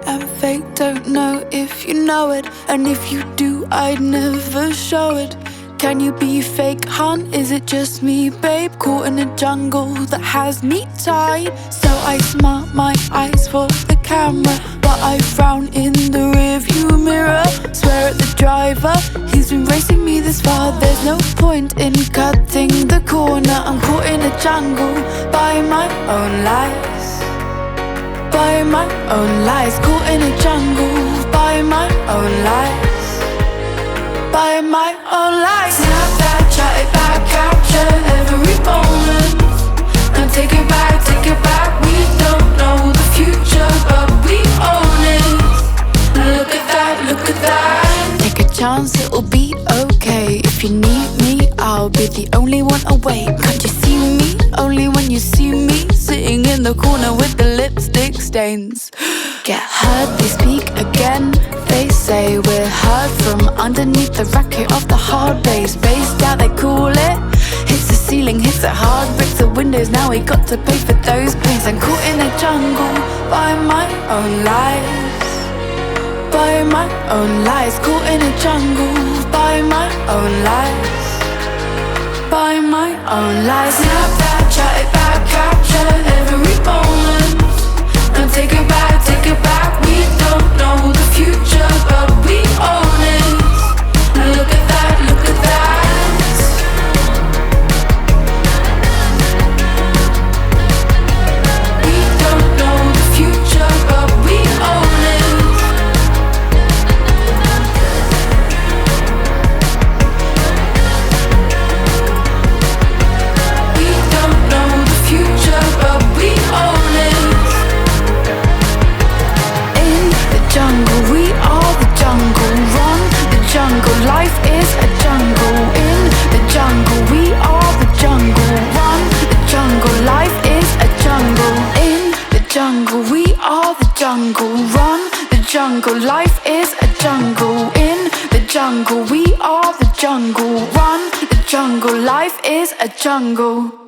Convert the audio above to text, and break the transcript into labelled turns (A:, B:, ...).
A: and fake, don't know if you know it. And if you do, I'd never show it. Can you be fake, hun? Is it just me, babe? Caught in a jungle that has me tied. So I smart my eyes for the camera, but I frown in the rearview mirror. Swear at the driver, he's been racing me this far. There's no point in cutting the corner. I'm caught in a jungle by my own lies. By my own lies. Caught in a jungle by my own lies. By my own lies. Snap that, chat it back, capture every moment, and take it back, take it back. We don't know the future, but we own it. Look at that, look at that. Take a chance, it'll be okay. If you need me, I'll be the only one awake. Can't you see me? Only when you see me sitting in the corner with the lipstick stains. Get heard, they speak again. They say we're heard from underneath the racket of the hard bass. Bassed out, they call it. Hits the ceiling, hits it hard, breaks the windows. Now we got to pay for those pains. I'm caught in a jungle by my own lies. By my own lies. Caught in a jungle by my own lies. By my own lies. Snap that, chat it back, capture every moment, and take it back, take it back. We don't know the future, but we own it. Look at that, look at that. We don't know the future, but we own it. We don't know the future, but we own it. Jungle, we are the jungle. Run the jungle, life is a jungle. In the jungle, we are the jungle. Run the jungle, life is a jungle. In the jungle, we are the jungle. Run the jungle, life is a jungle. In the jungle, we are the jungle. Run the jungle, life is a jungle.